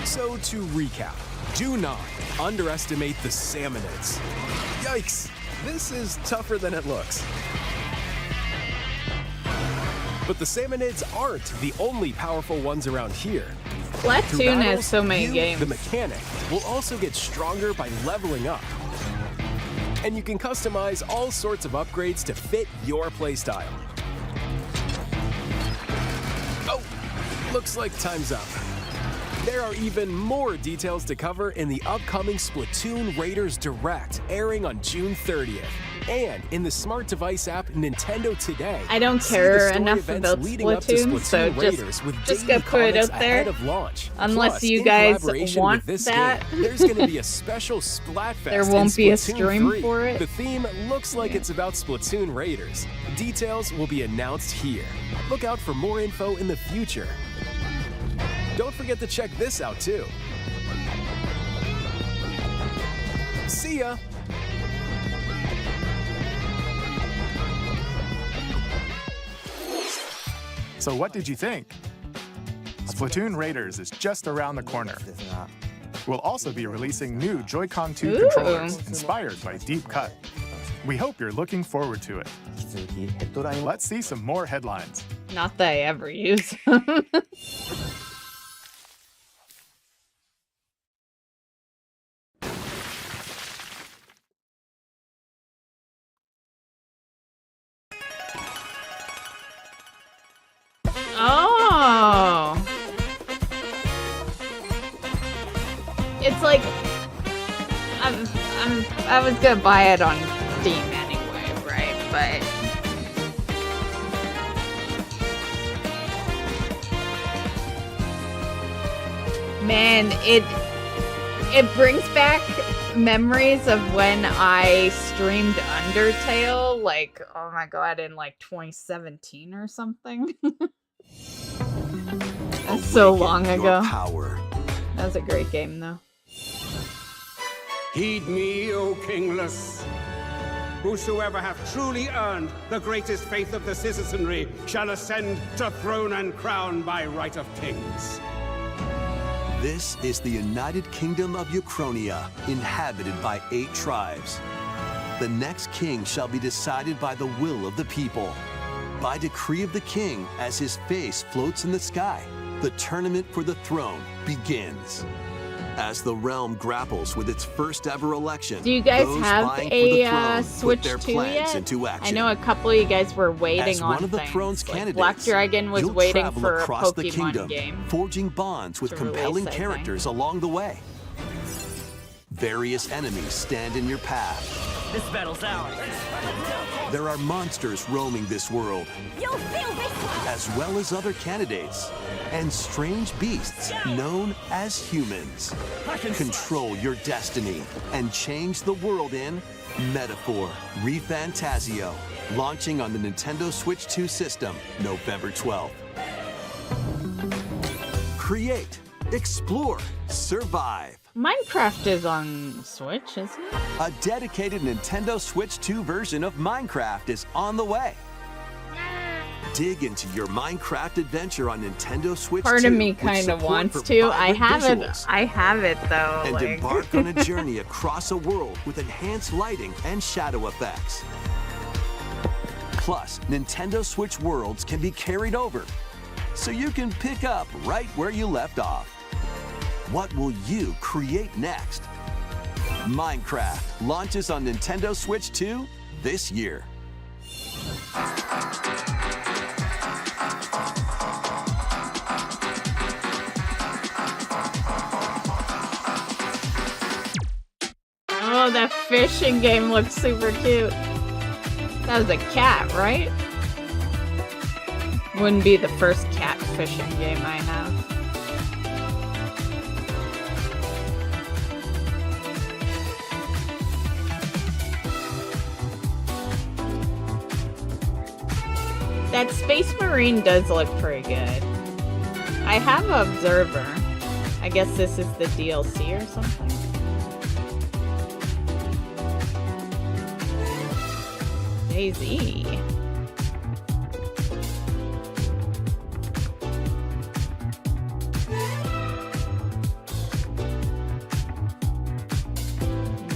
So to recap, do not underestimate the salmonids. Yikes, this is tougher than it looks. But the salmonids aren't the only powerful ones around here. Through Splatoon has battles, so many you, games. the mechanic, will also get stronger by leveling up. And you can customize all sorts of upgrades to fit your playstyle. Oh, looks like time's up. There are even more details to cover in the upcoming Splatoon Raiders Direct, airing on June 30th. And in the smart device app Nintendo Today. I don't see the care story enough events about leading up to Splatoon, so Raiders with just daily gonna put it comics out there. ahead of launch. Unless Plus, you in guys collaboration want with this that. game, there's going to be a special Splatfest. There won't be a in Splatoon stream 3. for it. The theme looks like it's about Splatoon Raiders. Details will be announced here. Look out for more info in the future. Don't forget to check this out too. See ya! So what did you think? Splatoon Raiders is just around the corner. We'll also be releasing new Joy-Con 2 Ooh. controllers inspired by Deep Cut. We hope you're looking forward to it. Let's see some more headlines. Not that I ever use them. Oh. It's like I was gonna buy it on Steam anyway, right? But man, it brings back memories of when I streamed Undertale, like, oh my god, in like 2017 or something. That's so long ago. That was a great game though. Heed me, O kingless. Whosoever hath truly earned the greatest faith of the citizenry shall ascend to throne and crown by right of kings. This is the United Kingdom of Uchronia, inhabited by 8 tribes. The next king shall be decided by the will of the people. By decree of the king, as his face floats in the sky, the tournament for the throne begins. As the realm grapples with its first ever election, do you guys those have vying for the throne a put Switch their 2 plans yet? into action. I know a couple of you guys were waiting As on one of the things. throne's Like candidates, Black Dragon was you'll waiting travel for a across the Pokemon kingdom, game. forging bonds with to compelling release, I characters along the way. Various enemies stand in your path. This battle's ours. There are monsters roaming this world, You'll feel this one. as well as other candidates, and strange beasts known as humans. Control your destiny and change the world in Metaphor ReFantazio, launching on the Nintendo Switch 2 system November 12th. Create, explore, survive. Minecraft is on Switch, isn't it? A dedicated Nintendo Switch 2 version of Minecraft is on the way. Dig into your Minecraft adventure on Nintendo Switch 2. Part of me with kind of support wants for to. I vibrant have it. visuals. I have it though. And like- embark on a journey across a world with enhanced lighting and shadow effects. Plus, Nintendo Switch worlds can be carried over, so you can pick up right where you left off. What will you create next? Minecraft launches on Nintendo Switch 2 this year. Oh, that fishing game looks super cute. That was a cat, right? Wouldn't be the first cat fishing game I have. That Space Marine does look pretty good. I have Observer. I guess this is the DLC or something. Daisy.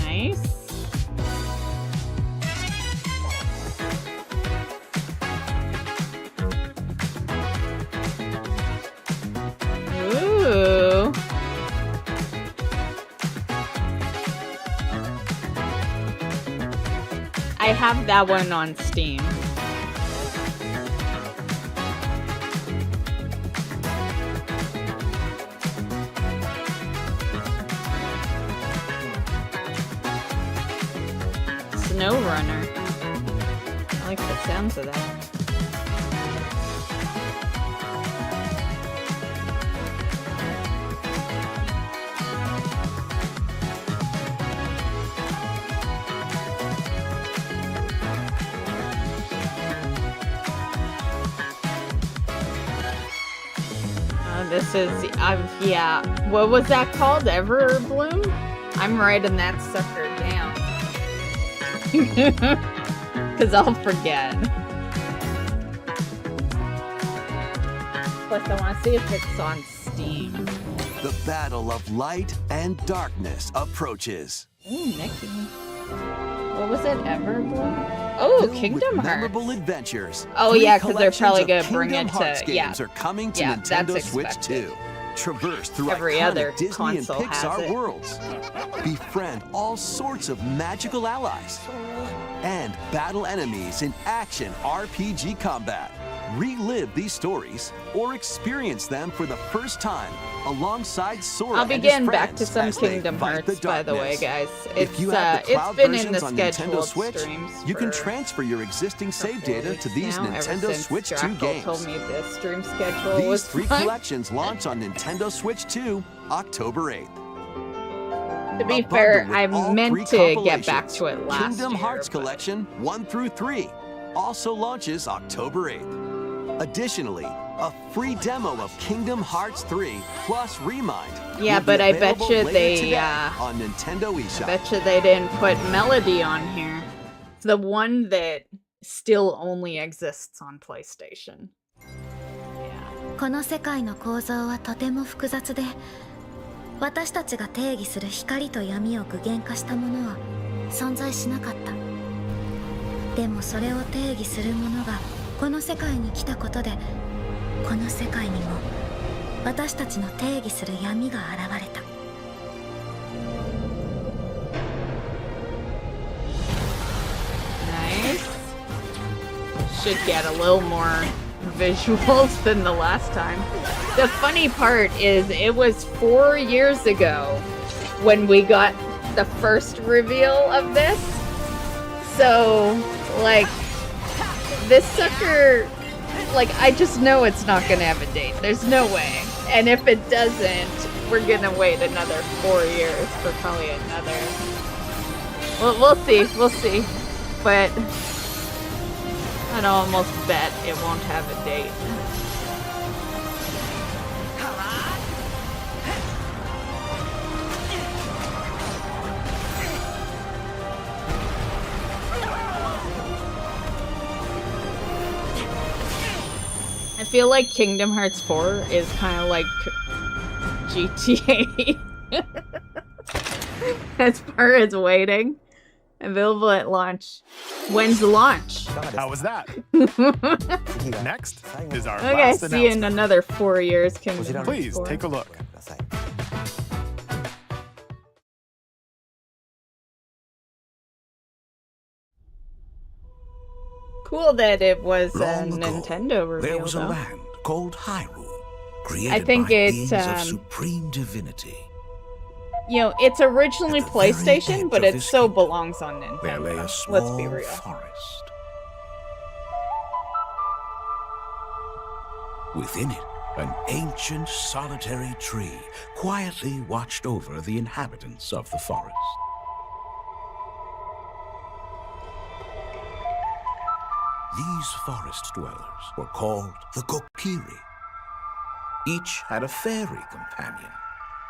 Nice. Ooh. I have that one on Steam. Snow Runner. I like the sounds of that. This is, yeah. What was that called? Everbloom? I'm writing that sucker down. Because I'll forget. Plus, I want to see if it's on Steam. The battle of light and darkness approaches. Ooh, Mickey. What was it? Everbloom? Oh, Filled Kingdom with Hearts. memorable adventures. Oh, 3 yeah, 'cause they're collections probably of gonna bring Kingdom it to- Hearts yeah. games are coming to Yeah, Nintendo that's Switch expected. 2. Traverse through Every iconic other Disney and console has Pixar it. worlds. Befriend all sorts of magical allies. And battle enemies in action RPG combat. Relive these stories or experience them for the first time alongside Sora I'll be and his getting back friends to some as they Kingdom fight Hearts, the by the way, darkness. guys. If you have the It's cloud been in the versions on Nintendo scheduled Switch, streams you can for transfer your existing save data to these now, ever Nintendo since Switch 2 Jackal games. told me the stream schedule These was 3 fine. collections launch on Nintendo Switch 2, October 8th. To be A fair, bundle I with all meant 3 to get back compilations. to it last Kingdom year, Hearts but- Collection 1 through 3 also launches October 8th. Additionally, a free demo of Kingdom Hearts 3 plus Remind. Yeah, will be but I bet available you later they, today on Nintendo eShop. Bet you they didn't put Melody on here. the one that still only exists on PlayStation. この世界の構造はとても複雑で、私たちが定義する光と闇を具現化したものは存在しなかった。でもそれを定義するものがこの世界に来たことで、この世界にも私たちの定義する闇が現れた。Nice. Should get a little more visuals than the last time. The funny part is it was 4 years ago when we got the first reveal of this. So, like, this sucker, like, I just know it's not gonna have a date. There's no way. And if it doesn't, we're gonna wait another 4 years for probably another. Well, we'll see. But I'd almost bet it won't have a date. I feel like Kingdom Hearts 4 is kind of like GTA as far as waiting. Available at launch. When's the launch? How was that? Next is our Okay, last see you in announcement. another 4 years, Kingdom Hearts Please 4. take a look. Cool that it was a Long ago, Nintendo reveal, there was a though. land called Hyrule, created I think by it's, beings of supreme divinity. You know, it's originally At the very PlayStation, edge but of it this so kingdom, belongs on There lay a Nintendo. small Let's be real. forest. Within it, an ancient solitary tree quietly watched over the inhabitants of the forest. These forest dwellers were called the Kokiri. Each had a fairy companion,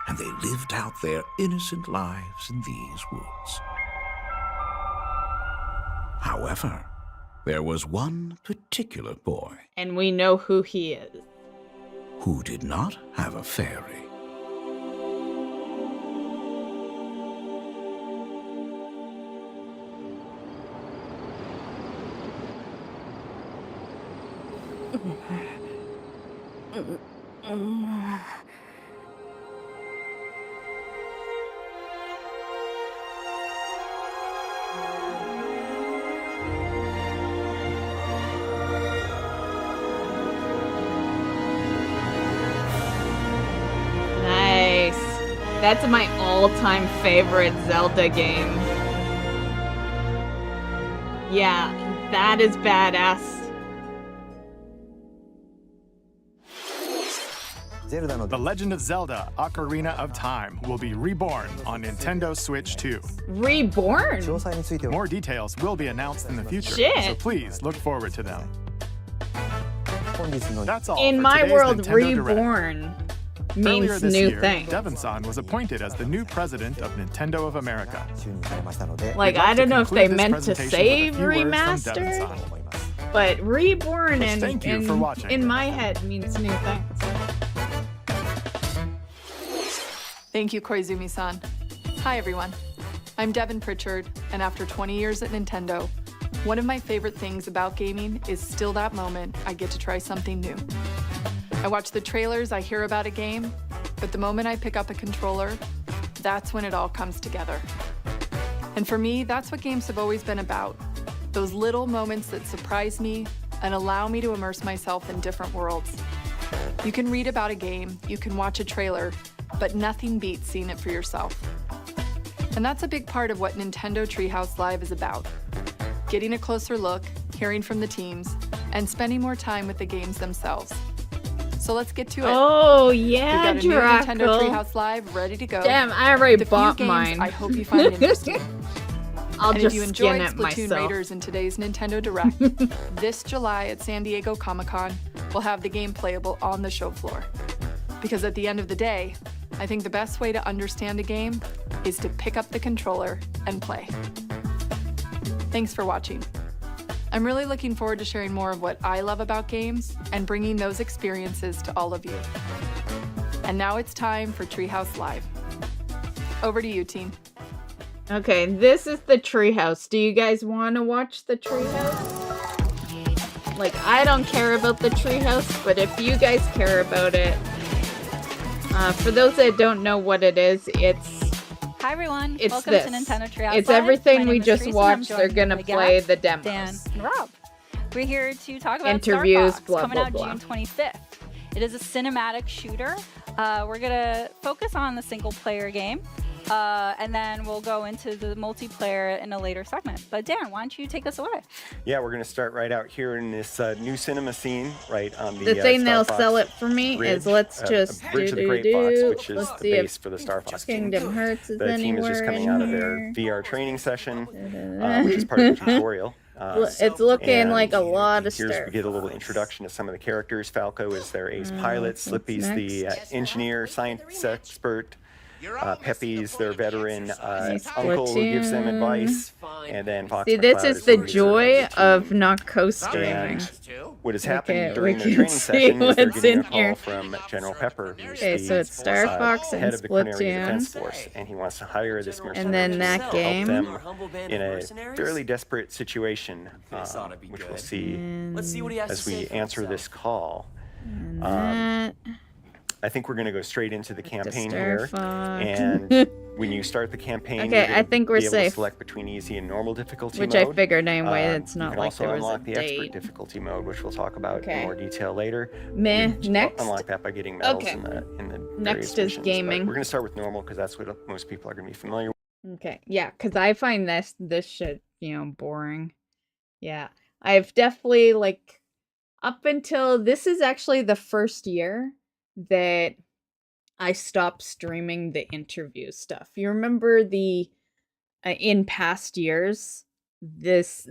and they lived out their innocent lives in these woods. However, there was one particular boy And we know who he is. who did not have a fairy. Nice. That's my all-time favorite Zelda game. Yeah, that is badass. The Legend of Zelda: Ocarina of Time will be reborn on Nintendo Switch 2. Reborn? More details will be announced in the future, Shit. so please look forward to them. That's all In for my today's world, Nintendo Direct. reborn Earlier means this new year, thing. Devon-san was appointed as the new president of Nintendo of America. Like, We'd like I don't to know if conclude they this meant to presentation say with a few words from remastered, Devon-san. but reborn Thank you for watching. in my head means new things. Thank you, Koizumi-san. Hi, everyone. I'm Devin Pritchard, and after 20 years at Nintendo, one of my favorite things about gaming is still that moment I get to try something new. I watch the trailers, I hear about a game, but the moment I pick up a controller, that's when it all comes together. And for me, that's what games have always been about. Those little moments that surprise me and allow me to immerse myself in different worlds. You can read about a game, you can watch a trailer, but nothing beats seeing it for yourself. And that's a big part of what Nintendo Treehouse Live is about. Getting a closer look, hearing from the teams, and spending more time with the games themselves. So let's get to it. Oh, yeah, We've got a new Nintendo Draco. Treehouse Live ready to go. Damn, I already with a bought few games mine. I hope you find interesting. I'll And just if you skin enjoyed it Splatoon myself. Raiders in today's Nintendo Direct, this July at San Diego Comic-Con, we'll have the game playable on the show floor. Because at the end of the day, I think the best way to understand a game is to pick up the controller and play. Thanks for watching. I'm really looking forward to sharing more of what I love about games and bringing those experiences to all of you. And now it's time for Treehouse Live. Over to you, team. Okay, this is the treehouse. Do you guys want to watch the treehouse? Like, I don't care about the treehouse, but if you guys care about it, for those that don't know what it is, Hi everyone, it's welcome this. to Nintendo Treehouse It's Live. everything My we name is just Teresa, and I'm watched. joined They're with gonna my play guests, the demos. Dan and Rob. We're here to talk about Interviews, Star Fox, blah, coming blah, out blah. June 25th. It is a cinematic shooter. We're gonna focus on the single player game. And then we'll go into the multiplayer in a later segment. But Dan, why don't you take us away? Yeah, we're going to start right out here in this new cinema scene, right on the The thing Star they'll Fox sell it for me bridge, is let's just Bridge of the Great Fox, which is the base for the Star Fox team. Kingdom Hearts is The team is just anywhere coming in out of their here. VR training session, which is part of the tutorial. It's looking and like a lot of here's Star we get a little Fox. introduction to some of the characters. Falco is their ace pilot, Slippy's the engineer, science expert. Pepe's their veteran uncle who gives them advice, and then Fox See, this McCloud is the leader joy of the of not co-streaming. And what has happened Okay, during we the can training see session is they're what's getting a in call here. from General Pepper, who's Okay, the so it's Star Fox and head of the Cornelia Splatoon. Defense Force, and he wants to hire this mercenary And then to that help game. them in a fairly desperate situation, which we'll see as we answer this call. I think we're going to go straight into the campaign here, and when you start the campaign, Okay, you're I think we're be able safe. To select between easy and normal difficulty Which mode. I figured anyway, it's You not can like also there was a unlock the expert date. difficulty mode, which we'll talk about Okay. in more detail later. Meh, You next. unlock that by getting medals Okay. in the Next various is missions, but gaming. We're going to start with normal because that's what most people are going to be familiar with. Okay, yeah, because I find this shit, boring. Yeah, I've definitely, like, up until, this is actually the first year that I stopped streaming the interview stuff. You remember in past years, this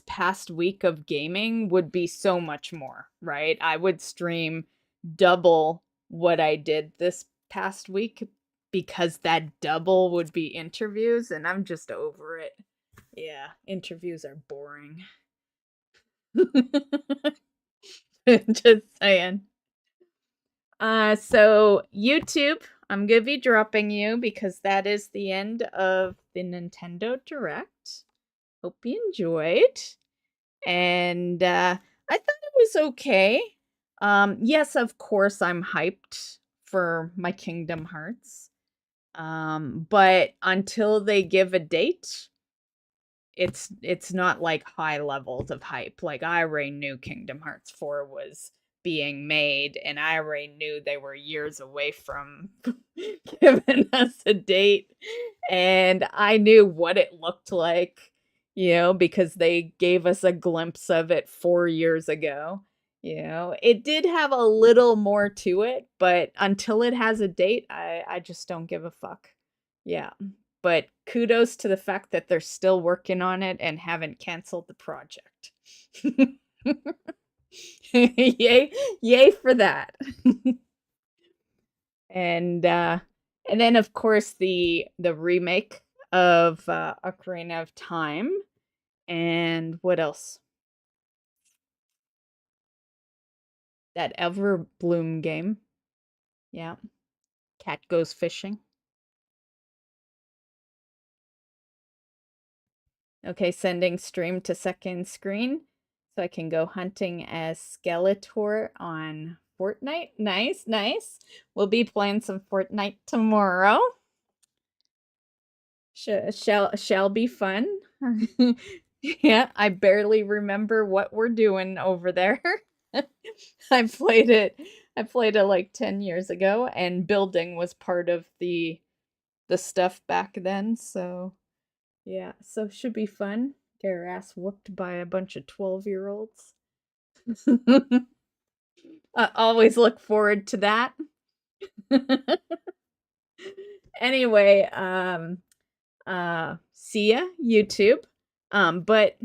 past week of gaming would be so much more, right? I would stream double what I did this past week because that double would be interviews, and I'm just over it. Yeah, interviews are boring. Just saying. So YouTube, I'm gonna be dropping you because that is the end of the Nintendo Direct. Hope you enjoyed. And I thought it was okay. Yes, of course I'm hyped for my Kingdom Hearts. But until they give a date, it's not like high levels of hype. Like, I already knew Kingdom Hearts 4 was being made, and I already knew they were years away from giving us a date, and I knew what it looked like, because they gave us a glimpse of it 4 years ago. It did have a little more to it, but until it has a date, I just don't give a fuck. Yeah. But kudos to the fact that they're still working on it and haven't canceled the project. Yay for that. And then of course the remake of Ocarina of Time. And what else? That Everbloom game. Yeah. Cat goes fishing. Okay, sending stream to second screen so I can go hunting as Skeletor on Fortnite. Nice. We'll be playing some Fortnite tomorrow. Shall be fun. Yeah, I barely remember what we're doing over there. I played it like 10 years ago, and building was part of the stuff back then, so yeah, so should be fun. Get our ass whooped by a bunch of 12-year-olds. I always look forward to that. Anyway, see ya, YouTube. But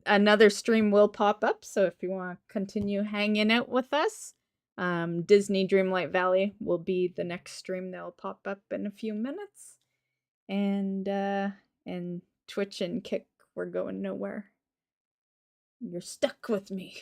another stream will pop up, so if you want to continue hanging out with us, Disney Dreamlight Valley will be the next stream that will pop up in a few minutes. And Twitch and Kick We're going nowhere. You're stuck with me.